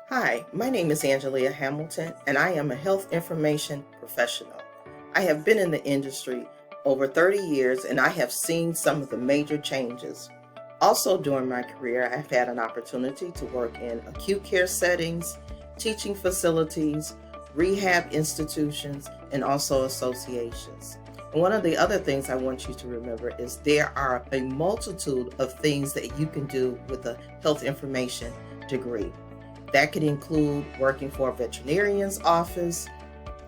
Hi, my name is Angelia Hamilton, and I am a health information professional. I have been in the industry over 30 years, and I have seen some of the major changes. Also, during my career, I've had an opportunity to work in acute care settings, teaching facilities, rehab institutions, and also associations. And one of the other things I want you to remember is there are a multitude of things that you can do with a health information degree. That could include working for a veterinarian's office,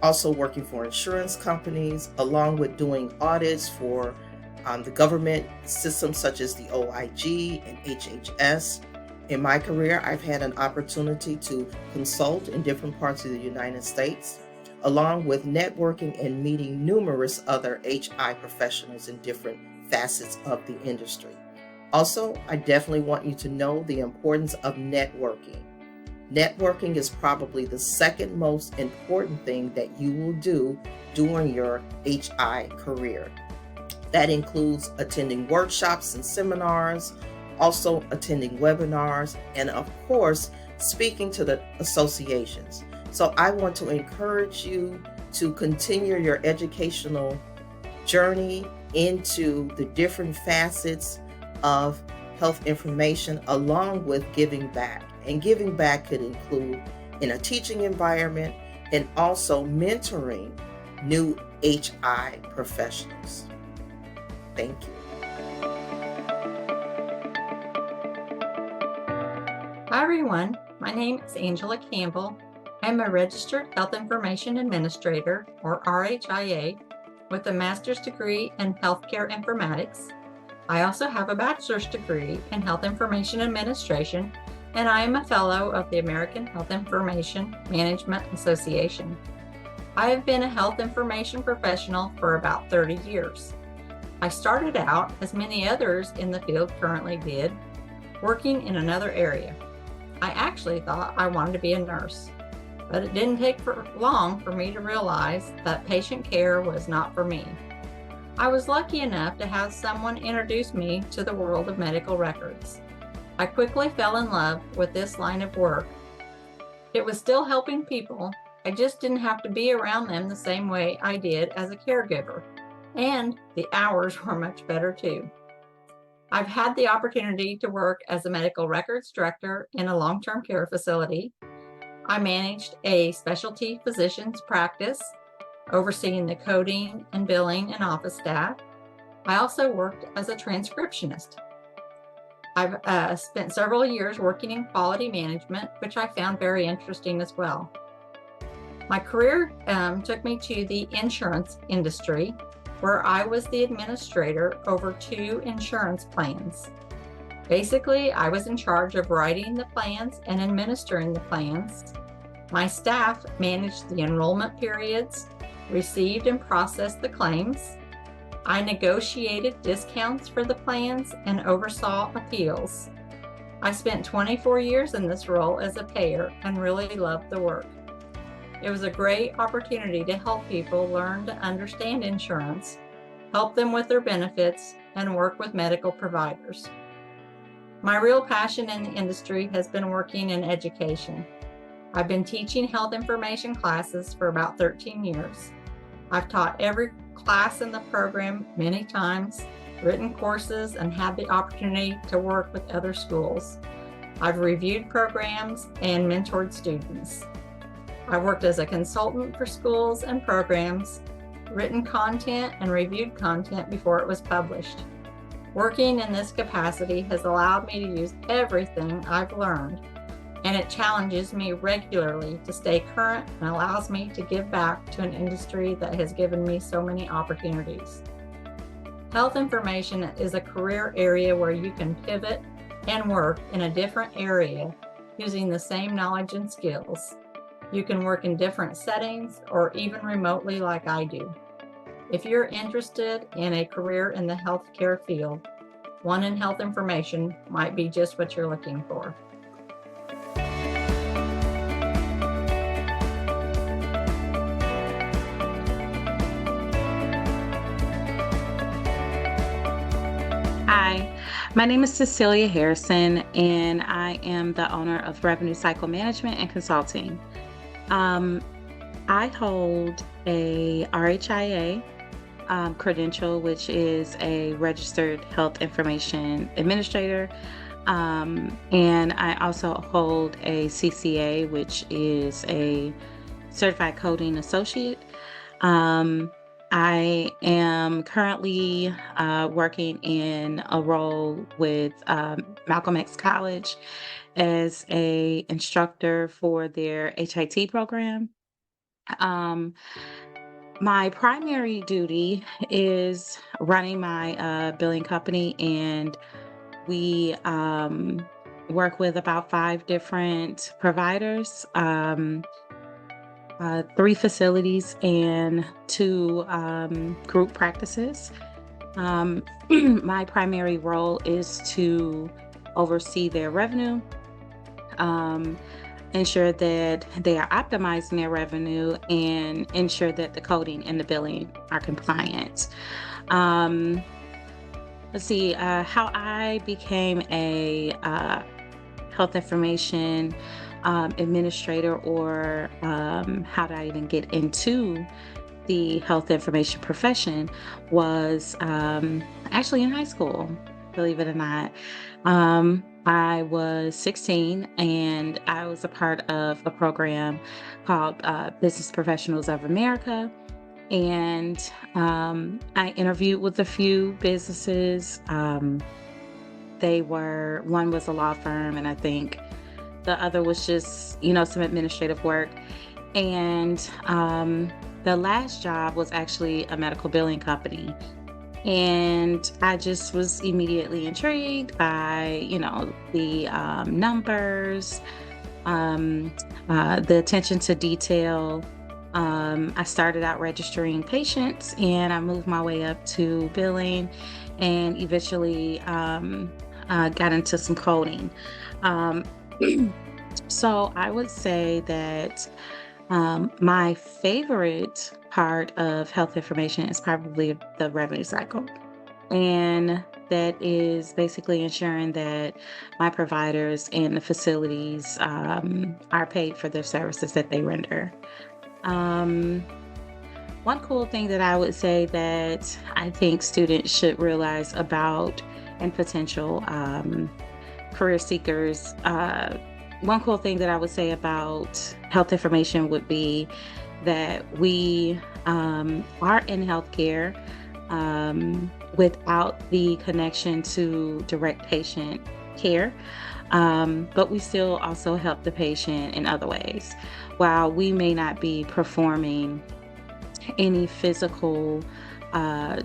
also working for insurance companies, along with doing audits for the government systems such as the OIG and HHS. In my career, I've had an opportunity to consult in different parts of the United States, along with networking and meeting numerous other HI professionals in different facets of the industry. Also, I definitely want you to know the importance of networking. Networking is probably the second most important thing that you will do during your HI career. That includes attending workshops and seminars, also attending webinars, and of course, speaking to the associations. So I want to encourage you to continue your educational journey into the different facets of health information, along with giving back. And giving back could include in a teaching environment and also mentoring new HI professionals. Thank you. Hi everyone, my name is Angela Campbell. I'm a registered health information administrator, or RHIA, with a master's degree in healthcare informatics. I also have a bachelor's degree in health information administration, and I am a fellow of the American Health Information Management Association. I have been a health information professional for about 30 years. I started out, as many others in the field currently did, working in another area. I actually thought I wanted to be a nurse, but it didn't take long for me to realize that patient care was not for me. I was lucky enough to have someone introduce me to the world of medical records. I quickly fell in love with this line of work. It was still helping people. I just didn't have to be around them the same way I did as a caregiver. And the hours were much better too. I've had the opportunity to work as a medical records director in a long-term care facility. I managed a specialty physician's practice, overseeing the coding and billing and office staff. I also worked as a transcriptionist. I've spent several years working in quality management, which I found very interesting as well. My career took me to the insurance industry, where I was the administrator over 2 insurance plans. Basically, I was in charge of writing the plans and administering the plans. My staff managed the enrollment periods, received and processed the claims. I negotiated discounts for the plans and oversaw appeals. I spent 24 years in this role as a payer and really loved the work. It was a great opportunity to help people learn to understand insurance, help them with their benefits, and work with medical providers. My real passion in the industry has been working in education. I've been teaching health information classes for about 13 years. I've taught every class in the program many times, written courses, and had the opportunity to work with other schools. I've reviewed programs and mentored students. I've worked as a consultant for schools and programs, written content and reviewed content before it was published. Working in this capacity has allowed me to use everything I've learned, and it challenges me regularly to stay current and allows me to give back to an industry that has given me so many opportunities. Health information is a career area where you can pivot and work in a different area using the same knowledge and skills. You can work in different settings or even remotely like I do. If you're interested in a career in the healthcare field, one in health information might be just what you're looking for. Hi, My name is Cecilia Harrison, and I am the owner of Revenue Cycle Management and Consulting. I hold a RHIA credential, which is a Registered Health Information Administrator. And I also hold a CCA, which is a Certified Coding Associate. I am currently working in a role with Malcolm X College as a instructor for their HIT program. Um, my primary duty is running my billing company, and we work with about 5 different providers. 3 facilities and 2 group practices. My primary role is to oversee their revenue, um, ensure that they are optimizing their revenue, and ensure that the coding and the billing are compliant. Um, let's see, how I became a health information administrator, or how did I even get into the health information profession, was actually in high school, believe it or not. I was 16 and I was a part of a program called Business Professionals of America. And I interviewed with a few businesses. One was a law firm, and I think the other was just, some administrative work. And the last job was actually a medical billing company. And I just was immediately intrigued by, the numbers, the attention to detail. I started out registering patients, and I moved my way up to billing, and eventually got into some coding. So I would say that my favorite part of health information is probably the revenue cycle. And that is basically ensuring that my providers and the facilities are paid for their services that they render. Um, One cool thing that I would say that I think students should realize about, and potential career seekers, one cool thing that I would say about health information would be that we are in healthcare without the connection to direct patient care, but we still also help the patient in other ways. While we may not be performing any physical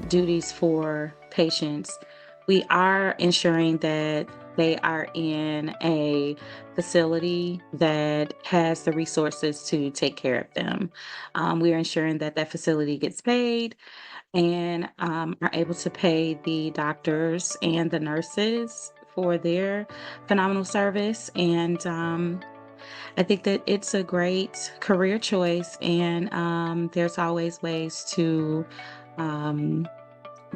duties for patients, we are ensuring that they are in a facility that has the resources to take care of them. We are ensuring that that facility gets paid, and are able to pay the doctors and the nurses for their phenomenal service. And I think that it's a great career choice, and there's always ways um,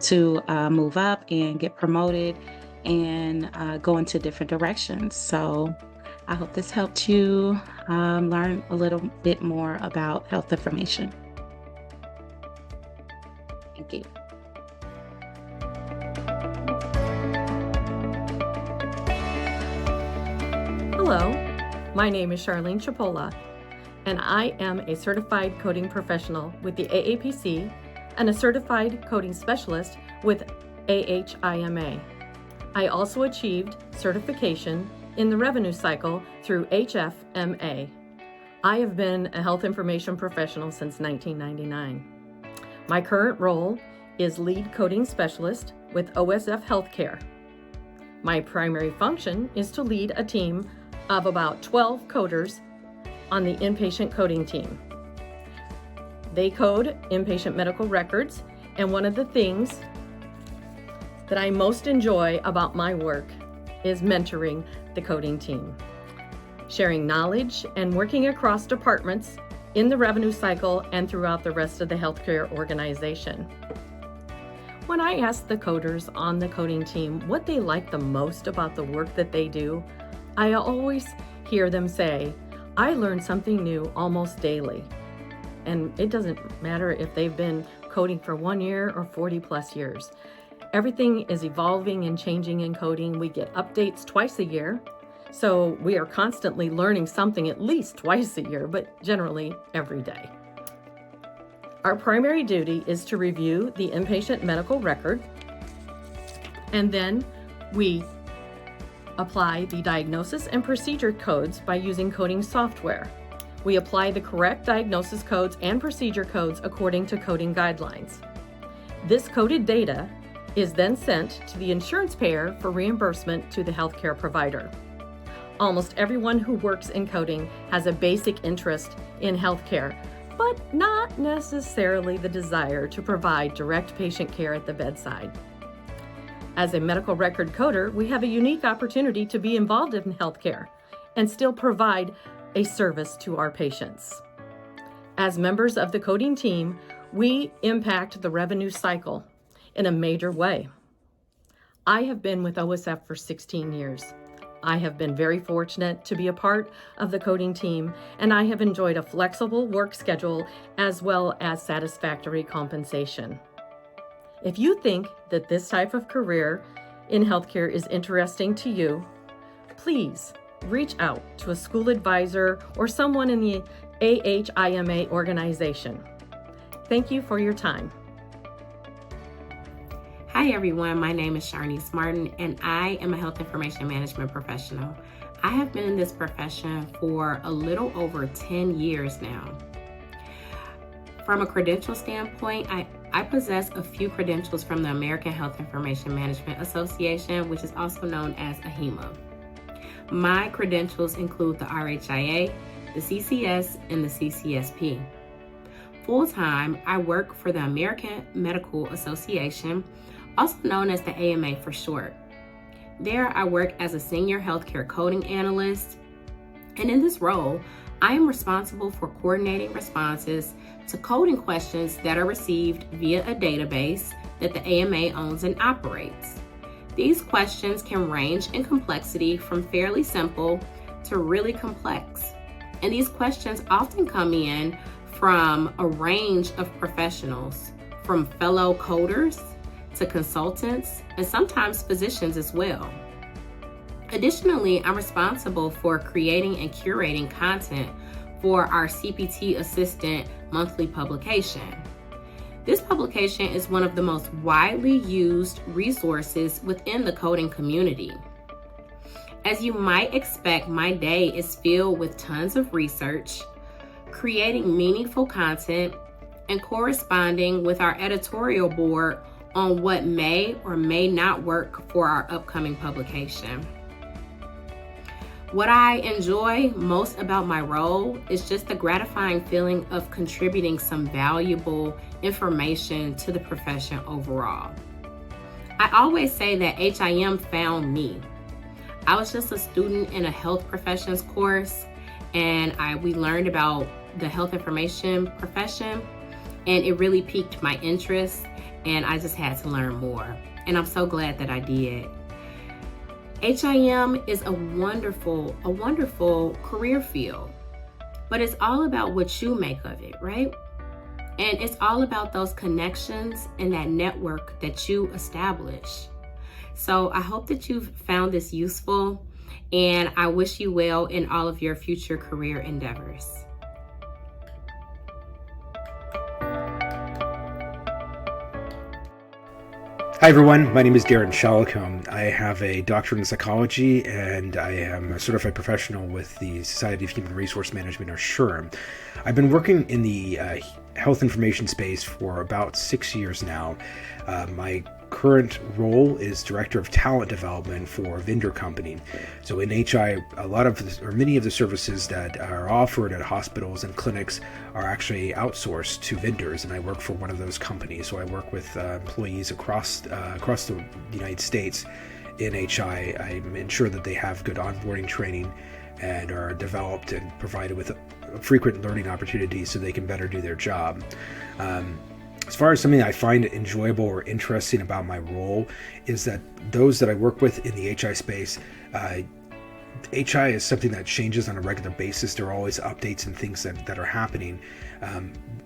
to move up and get promoted, and go into different directions. So I hope this helped you learn a little bit more about health information. Thank you. Hello, my name is Charlene Chipola, and I am a certified coding professional with the AAPC and a certified coding specialist with AHIMA. I also achieved certification in the revenue cycle through HFMA. I have been a health information professional since 1999. My current role is lead coding specialist with OSF Healthcare. My primary function is to lead a team of about 12 coders on the inpatient coding team. They code inpatient medical records, and one of the things that I most enjoy about my work is mentoring the coding team, sharing knowledge and working across departments in the revenue cycle and throughout the rest of the healthcare organization. When I ask the coders on the coding team what they like the most about the work that they do, I always hear them say, "I learn something new almost daily." And it doesn't matter if they've been coding for 1 year or 40 plus years. Everything is evolving and changing in coding. We get updates twice a year. So we are constantly learning something at least twice a year, but generally every day. Our primary duty is to review the inpatient medical record, and then we apply the diagnosis and procedure codes by using coding software. We apply the correct diagnosis codes and procedure codes according to coding guidelines. This coded data is then sent to the insurance payer for reimbursement to the healthcare provider. Almost everyone who works in coding has a basic interest in healthcare, but not necessarily the desire to provide direct patient care at the bedside. As a medical record coder, we have a unique opportunity to be involved in healthcare and still provide a service to our patients. As members of the coding team, we impact the revenue cycle in a major way. I have been with OSF for 16 years. I have been very fortunate to be a part of the coding team, and I have enjoyed a flexible work schedule as well as satisfactory compensation. If you think that this type of career in healthcare is interesting to you, please reach out to a school advisor or someone in the AHIMA organization. Thank you for your time. Hi everyone, my name is Sharnice Martin and I am a health information management professional. I have been in this profession for a little over 10 years now. From a credential standpoint, I possess a few credentials from the American Health Information Management Association, which is also known as AHIMA. My credentials include the RHIA, the CCS, and the CCSP. Full-time, I work for the American Medical Association, also known as the AMA for short. There, I work as a senior healthcare coding analyst, and in this role, I am responsible for coordinating responses to coding questions that are received via a database that the AMA owns and operates. These questions can range in complexity from fairly simple to really complex, and these questions often come in from a range of professionals, from fellow coders to consultants, and sometimes physicians as well. Additionally, I'm responsible for creating and curating content for our CPT Assistant monthly publication. This publication is one of the most widely used resources within the coding community. As you might expect, my day is filled with tons of research, creating meaningful content, and corresponding with our editorial board on what may or may not work for our upcoming publication. What I enjoy most about my role is just the gratifying feeling of contributing some valuable information to the profession overall. I always say that HIM found me. I was just a student in a health professions course, and we learned about the health information profession, and it really piqued my interest, and I just had to learn more. And I'm so glad that I did. HIM is a wonderful career field, but it's all about what you make of it, right? And it's all about those connections and that network that you establish. So I hope that you've found this useful, and I wish you well in all of your future career endeavors. Hi everyone, my name is Darren Shalacombe. I have a doctorate in psychology and I am a certified professional with the Society of Human Resource Management, or SHRM. I've been working in the health information space for about 6 years now. My current role is Director of Talent Development for a vendor company. So in HI, many of the services that are offered at hospitals and clinics are actually outsourced to vendors, and I work for one of those companies. So I work with employees across the United States in HI. I ensure that they have good onboarding training and are developed and provided with frequent learning opportunities so they can better do their job. As far as something I find enjoyable or interesting about my role is that those that I work with in the HI space, HI is something that changes on a regular basis. There are always updates and things that are happening.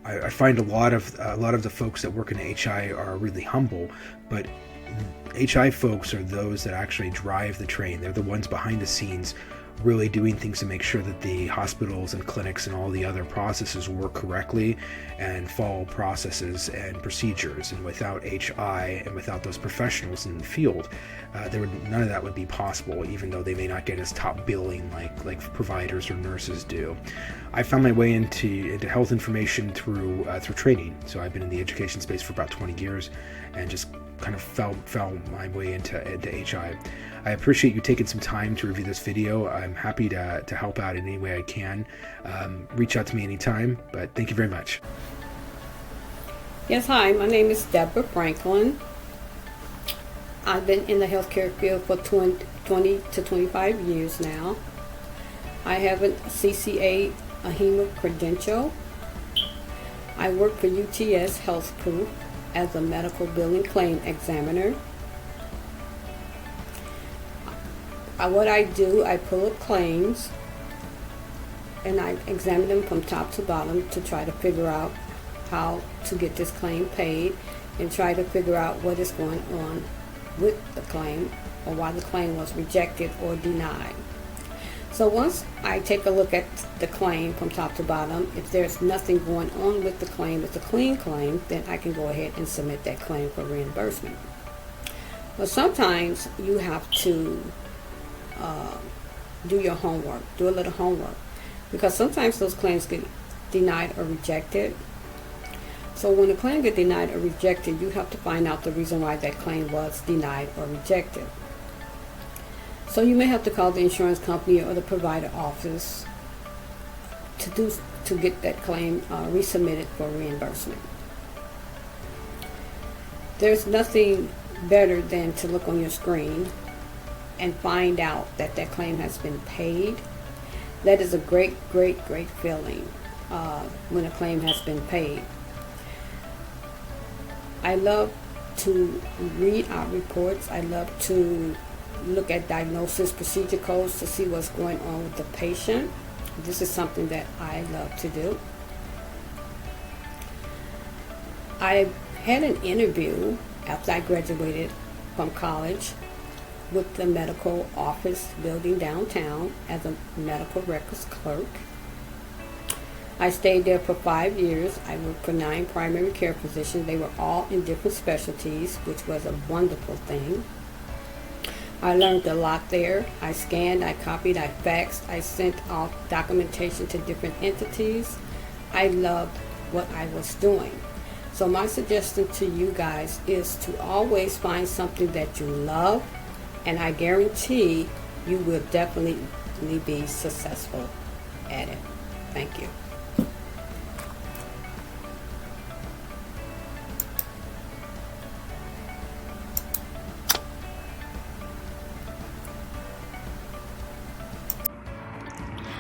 I find a lot of the folks that work in HI are really humble, but HI folks are those that actually drive the train. They're the ones behind the scenes really doing things to make sure that the hospitals and clinics and all the other processes work correctly and follow processes and procedures. And without HI and without those professionals in the field, none of that would be possible, even though they may not get as top billing like providers or nurses do. I found my way into health information through training. So I've been in the education space for about 20 years and just kind of fell my way into HI. I appreciate you taking some time to review this video. I'm happy to help out in any way I can. Reach out to me anytime, but thank you very much. Yes, hi, my name is Deborah Franklin. I've been in the healthcare field for 20 to 25 years now. I have a CCA AHIMA credential. I work for UTS Health Group as a medical billing claim examiner. What I do, I pull up claims and I examine them from top to bottom to try to figure out how to get this claim paid and try to figure out what is going on with the claim or why the claim was rejected or denied. So once I take a look at the claim from top to bottom, if there's nothing going on with the claim, it's a clean claim, then I can go ahead and submit that claim for reimbursement. But sometimes you have to do your homework, do a little homework, because sometimes those claims get denied or rejected. So when a claim gets denied or rejected, you have to find out the reason why that claim was denied or rejected. So you may have to call the insurance company or the provider office to get that claim resubmitted for reimbursement. There's nothing better than to look on your screen and find out that that claim has been paid. That is a great feeling when a claim has been paid. I love to read our reports. I love to look at diagnosis procedure codes to see what's going on with the patient. This is something that I love to do. I had an interview after I graduated from college with the medical office building downtown as a medical records clerk. I stayed there for 5 years. I worked for 9 primary care physicians. They were all in different specialties, which was a wonderful thing. I learned a lot there. I scanned, I copied, I faxed, I sent off documentation to different entities. I loved what I was doing. So my suggestion to you guys is to always find something that you love, and I guarantee you will definitely be successful at it. Thank you.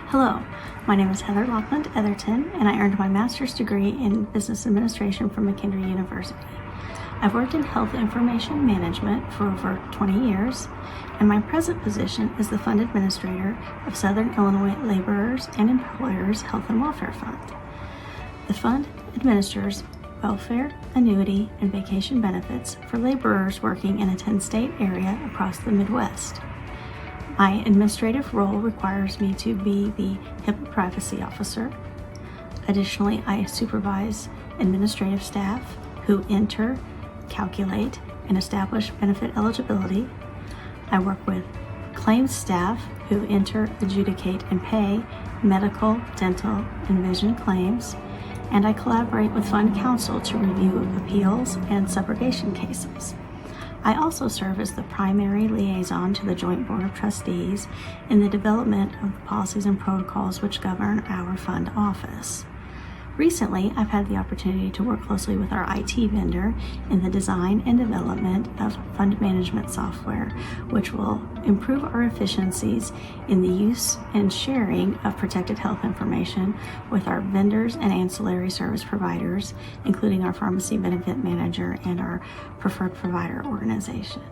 Hello, my name is Heather Lockland Etherton, and I earned my master's degree in business administration from McKendree University. I've worked in health information management for over 20 years, and my present position is the fund administrator of Southern Illinois Laborers and Employers Health and Welfare Fund. The fund administers welfare, annuity, and vacation benefits for laborers working in a 10-state area across the Midwest. My administrative role requires me to be the HIPAA privacy officer. Additionally, I supervise administrative staff who enter, calculate, and establish benefit eligibility. I work with claims staff who enter, adjudicate, and pay medical, dental, and vision claims. And I collaborate with fund counsel to review appeals and subrogation cases. I also serve as the primary liaison to the Joint Board of Trustees in the development of the policies and protocols which govern our fund office. Recently, I've had the opportunity to work closely with our IT vendor in the design and development of fund management software, which will improve our efficiencies in the use and sharing of protected health information with our vendors and ancillary service providers, including our pharmacy benefit manager and our preferred provider organization.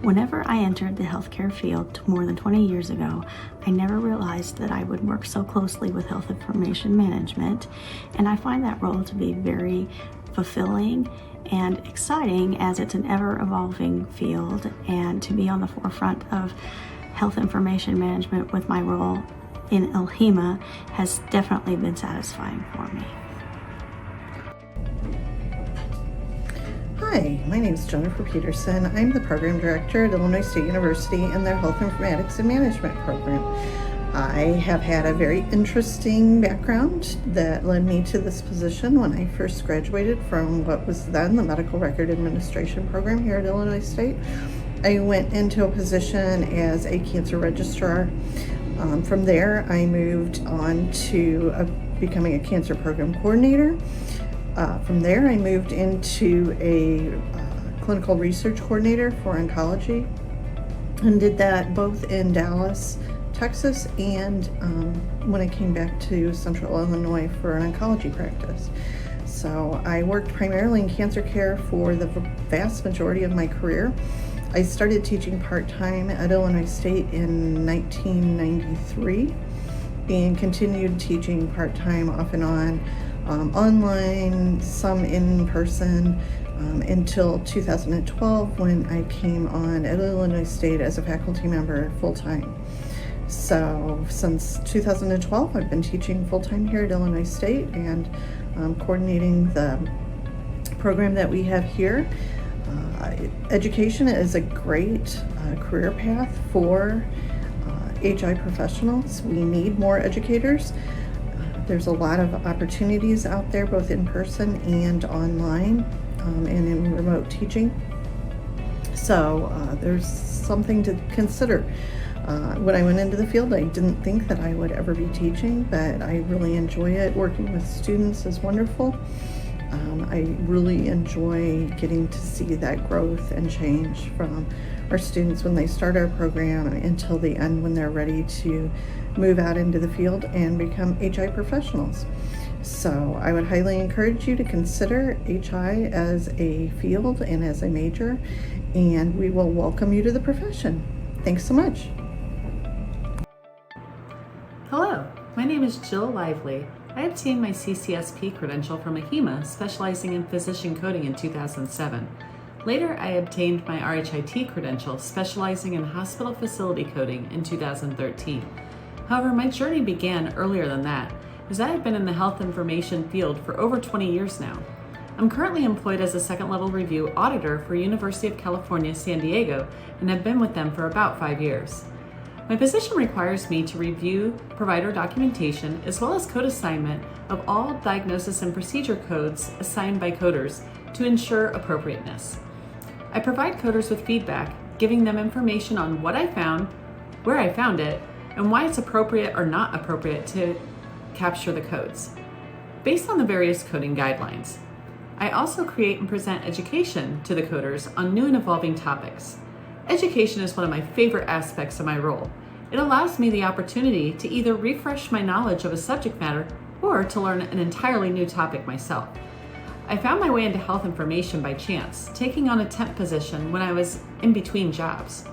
Whenever I entered the healthcare field more than 20 years ago, I never realized that I would work so closely with health information management, and I find that role to be very fulfilling and exciting as it's an ever-evolving field, and to be on the forefront of health information management with my role in ILHEMA has definitely been satisfying for me. Hi, my name is Jennifer Peterson. I'm the Program Director at Illinois State University in their Health Informatics and Management program. I have had a very interesting background that led me to this position when I first graduated from what was then the Medical Record Administration program here at Illinois State. I went into a position as a cancer registrar. From there, I moved on to becoming a cancer program coordinator. From there, I moved into a clinical research coordinator for oncology and did that both in Dallas, Texas, and when I came back to Central Illinois for an oncology practice. So I worked primarily in cancer care for the vast majority of my career. I started teaching part-time at Illinois State in 1993 and continued teaching part-time off and on, online, some in person, until 2012 when I came on at Illinois State as a faculty member full-time. So since 2012, I've been teaching full-time here at Illinois State and coordinating the program that we have here. Education is a great career path for HI professionals. We need more educators. There's a lot of opportunities out there, both in person and online, and in remote teaching. So there's something to consider. When I went into the field, I didn't think that I would ever be teaching, but I really enjoy it. Working with students is wonderful. I really enjoy getting to see that growth and change from our students when they start our program until the end when they're ready to move out into the field and become HI professionals. So I would highly encourage you to consider HI as a field and as a major, and we will welcome you to the profession. Thanks so much. Hello, my name is Jill Lively. I obtained my CCSP credential from ILHEMA, specializing in physician coding in 2007. Later, I obtained my RHIT credential, specializing in hospital facility coding in 2013. However, my journey began earlier than that, as I have been in the health information field for over 20 years now. I'm currently employed as a second-level review auditor for University of California, San Diego, and have been with them for about 5 years. My position requires me to review provider documentation as well as code assignment of all diagnosis and procedure codes assigned by coders to ensure appropriateness. I provide coders with feedback, giving them information on what I found, where I found it, and why it's appropriate or not appropriate to capture the codes, based on the various coding guidelines. I also create and present education to the coders on new and evolving topics. Education is one of my favorite aspects of my role. It allows me the opportunity to either refresh my knowledge of a subject matter or to learn an entirely new topic myself. I found my way into health information by chance, taking on a temp position when I was in between jobs.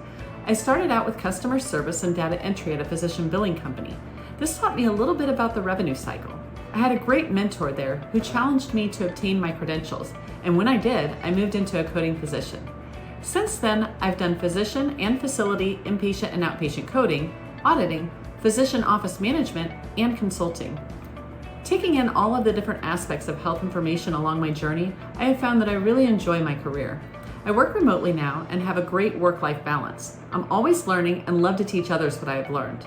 I started out with customer service and data entry at a physician billing company. This taught me a little bit about the revenue cycle. I had a great mentor there who challenged me to obtain my credentials, and when I did, I moved into a coding position. Since then, I've done physician and facility, inpatient and outpatient coding, auditing, physician office management, and consulting. Taking in all of the different aspects of health information along my journey, I have found that I really enjoy my career. I work remotely now and have a great work-life balance. I'm always learning and love to teach others what I have learned.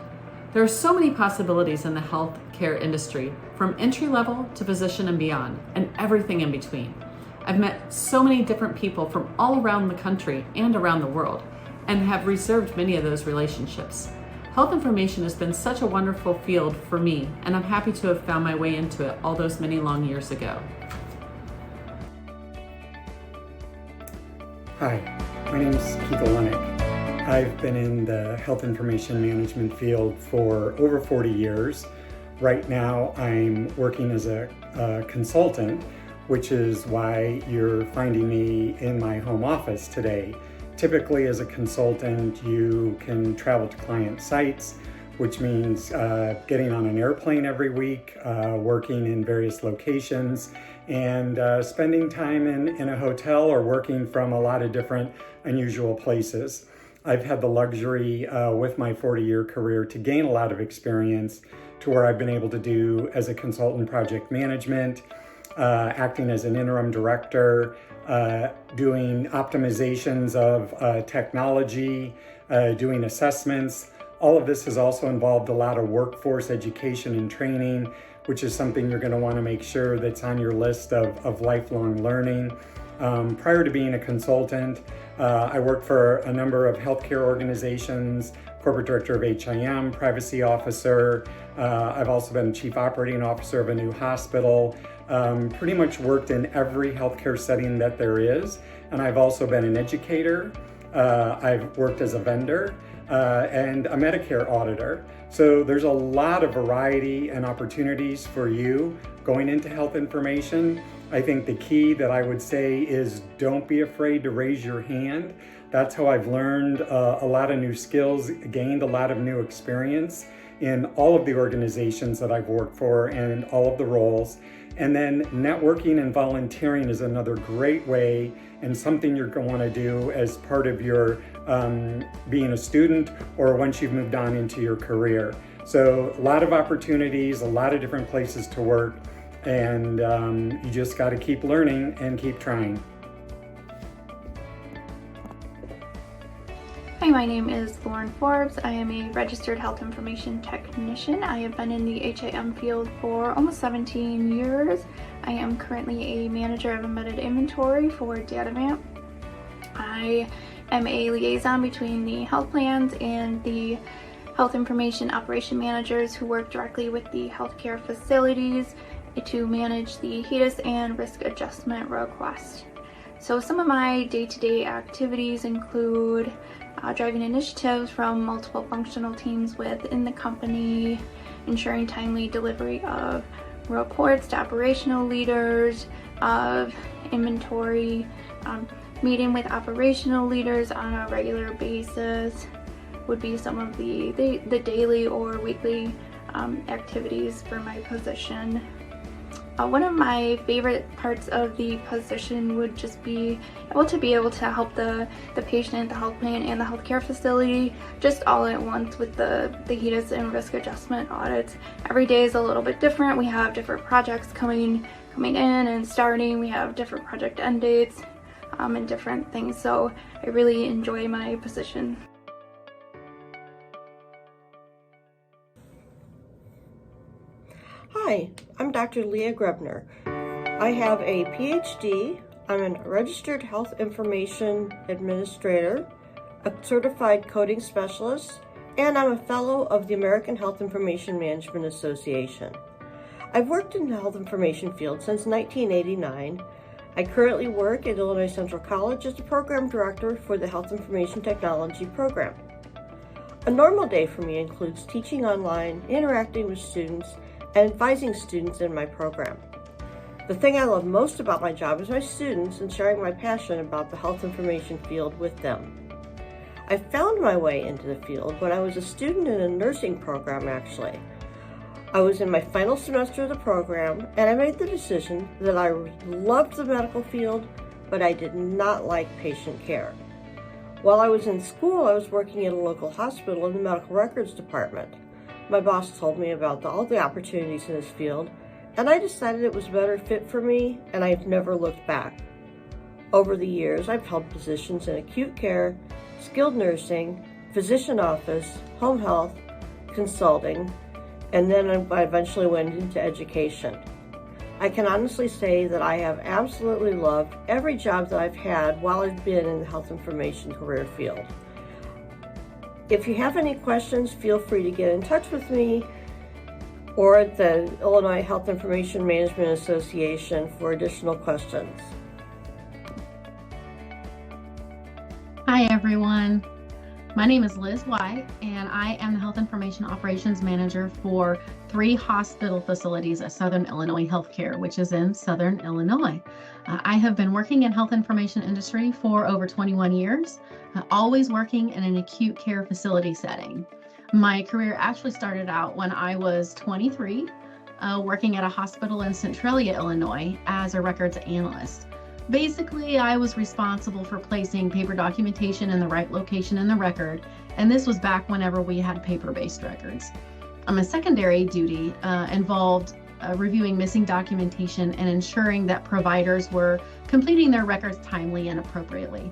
There are so many possibilities in the healthcare industry, from entry level to physician and beyond, and everything in between. I've met so many different people from all around the country and around the world, and have reserved many of those relationships. Health information has been such a wonderful field for me, and I'm happy to have found my way into it all those many long years ago. Hi, my name is Keith Olenek. I've been in the health information management field for over 40 years. Right now, I'm working as a consultant, which is why you're finding me in my home office today. Typically, as a consultant, you can travel to client sites, which means getting on an airplane every week, working in various locations, and spending time in a hotel or working from a lot of different unusual places. I've had the luxury with my 40-year career to gain a lot of experience to where I've been able to do as a consultant project management, acting as an interim director, doing optimizations of technology, doing assessments. All of this has also involved a lot of workforce education and training, which is something you're going to want to make sure that's on your list of lifelong learning. Prior to being a consultant, I worked for a number of healthcare organizations, corporate director of HIM, privacy officer. I've also been chief operating officer of a new hospital. Pretty much worked in every healthcare setting that there is. And I've also been an educator. I've worked as a vendor and a Medicare auditor. So there's a lot of variety and opportunities for you going into health information. I think the key that I would say is don't be afraid to raise your hand. That's how I've learned a lot of new skills, gained a lot of new experience in all of the organizations that I've worked for and all of the roles. And then networking and volunteering is another great way and something you're going to want to do as part of your being a student or once you've moved on into your career. So a lot of opportunities, a lot of different places to work, and you just got to keep learning and keep trying. Hi, my name is Lauren Forbes. I am a registered health information technician. I have been in the HIM field for almost 17 years. I am currently a manager of embedded inventory for Datavant. I am a liaison between the health plans and the health information operation managers who work directly with the healthcare facilities to manage the HEDIS and risk adjustment requests. So some of my day-to-day activities include driving initiatives from multiple functional teams within the company, ensuring timely delivery of reports to operational leaders of inventory, meeting with operational leaders on a regular basis would be some of the daily or weekly activities for my position. One of my favorite parts of the position would just be able to help the patient, the health plan, and the healthcare facility just all at once with the HEDIS and risk adjustment audits. Every day is a little bit different. We have different projects coming in and starting. We have different project end dates and different things. So I really enjoy my position. Hi, I'm Dr. Leah Grebner. I have a PhD. I'm a registered health information administrator, a certified coding specialist, and I'm a fellow of the American Health Information Management Association. I've worked in the health information field since 1989. I currently work at Illinois Central College as the program director for the Health Information Technology program. A normal day for me includes teaching online, interacting with students, and advising students in my program. The thing I love most about my job is my students and sharing my passion about the health information field with them. I found my way into the field when I was a student in a nursing program, actually. I was in my final semester of the program, and I made the decision that I loved the medical field, but I did not like patient care. While I was in school, I was working at a local hospital in the medical records department. My boss told me about all the opportunities in this field, and I decided it was a better fit for me, and I've never looked back. Over the years, I've held positions in acute care, skilled nursing, physician office, home health, consulting, and then I eventually went into education. I can honestly say that I have absolutely loved every job that I've had while I've been in the health information career field. If you have any questions, feel free to get in touch with me or the Illinois Health Information Management Association for additional questions. Hi everyone, my name is Liz White and I am the Health Information Operations Manager for 3 hospital facilities at Southern Illinois Healthcare, which is in Southern Illinois. I have been working in health information industry for over 21 years, always working in an acute care facility setting. My career actually started out when I was 23, working at a hospital in Centralia, Illinois as a records analyst. Basically, I was responsible for placing paper documentation in the right location in the record, and this was back whenever we had paper-based records. My secondary duty involved reviewing missing documentation and ensuring that providers were completing their records timely and appropriately.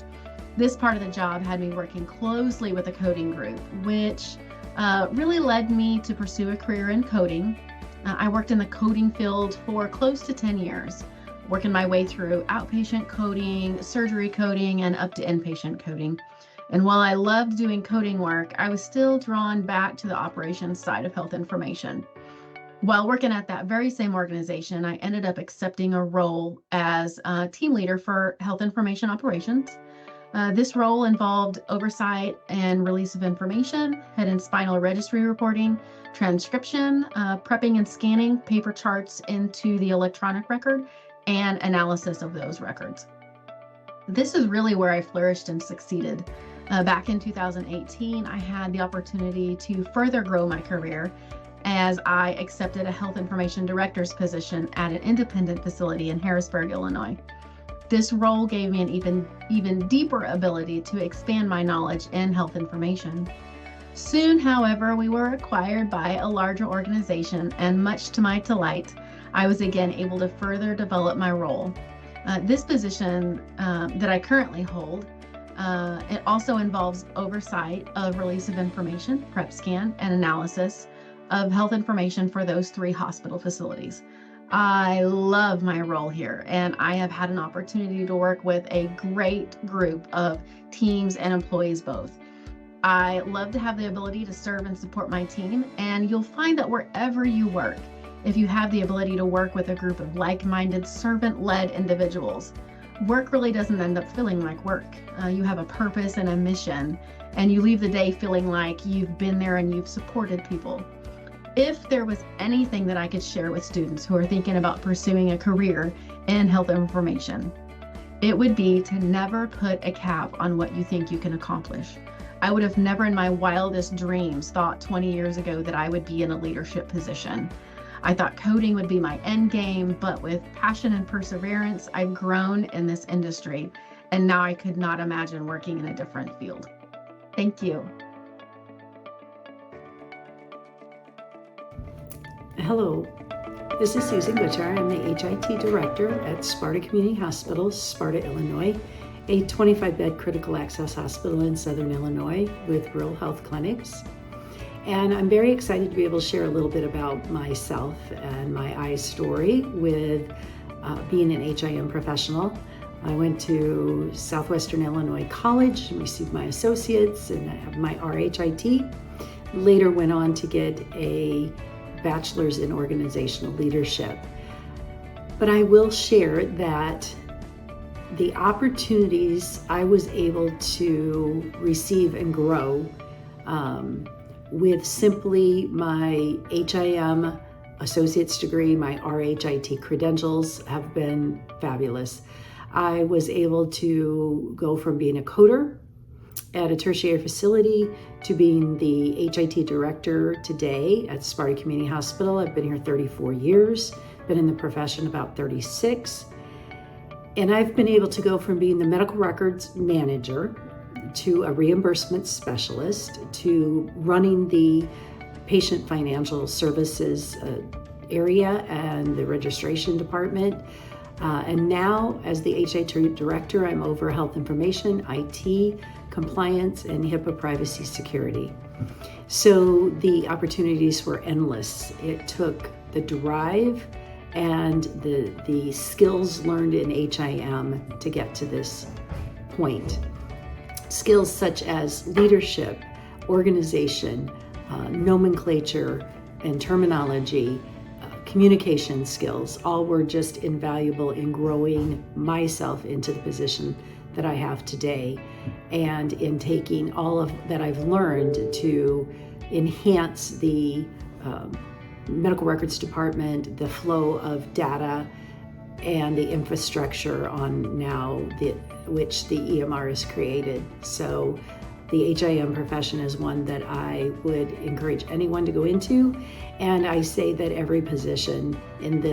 This part of the job had me working closely with a coding group, which really led me to pursue a career in coding. I worked in the coding field for close to 10 years, working my way through outpatient coding, surgery coding, and up to inpatient coding. And while I loved doing coding work, I was still drawn back to the operations side of health information. While working at that very same organization, I ended up accepting a role as a team leader for health information operations. This role involved oversight and release of information, head and spinal registry reporting, transcription, prepping and scanning paper charts into the electronic record, and analysis of those records. This is really where I flourished and succeeded. Back in 2018, I had the opportunity to further grow my career as I accepted a health information director's position at an independent facility in Harrisburg, Illinois. This role gave me an even deeper ability to expand my knowledge in health information. Soon, however, we were acquired by a larger organization, and much to my delight, I was again able to further develop my role. This position that I currently hold, it also involves oversight of release of information, prep scan, and analysis of health information for those 3 hospital facilities. I love my role here, and I have had an opportunity to work with a great group of teams and employees both. I love to have the ability to serve and support my team, and you'll find that wherever you work, if you have the ability to work with a group of like-minded, servant-led individuals, work really doesn't end up feeling like work. You have a purpose and a mission, and you leave the day feeling like you've been there and you've supported people. If there was anything that I could share with students who are thinking about pursuing a career in health information, it would be to never put a cap on what you think you can accomplish. I would have never in my wildest dreams thought 20 years ago that I would be in a leadership position. I thought coding would be my end game, but with passion and perseverance, I've grown in this industry, and now I could not imagine working in a different field. Thank you. Hello, this is Susan Guichar. I'm the HIT Director at Sparta Community Hospital, Sparta, Illinois, a 25-bed critical access hospital in Southern Illinois with rural health clinics. And I'm very excited to be able to share a little bit about myself and my story with being an HIM professional. I went to Southwestern Illinois College and received my associates and I have my RHIT. Later went on to get a bachelor's in organizational leadership. But I will share that the opportunities I was able to receive and grow with simply my HIM associate's degree, my RHIT credentials have been fabulous. I was able to go from being a coder at a tertiary facility to being the HIT director today at Sparta Community Hospital. I've been here 34 years, been in the profession about 36. And I've been able to go from being the medical records manager to a reimbursement specialist to running the patient financial services area and the registration department. And now as the HIT director, I'm over health information, IT, compliance, and HIPAA privacy security. So the opportunities were endless. It took the drive and the skills learned in HIM to get to this point. Skills such as leadership, organization, nomenclature and terminology, communication skills, all were just invaluable in growing myself into the position that I have today, and in taking all of that I've learned to enhance the medical records department, the flow of data, and the infrastructure on now which the EMR has created. So the HIM profession is one that I would encourage anyone to go into, and I say that every position in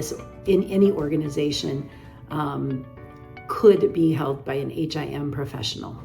any organization could be held by an HIM professional.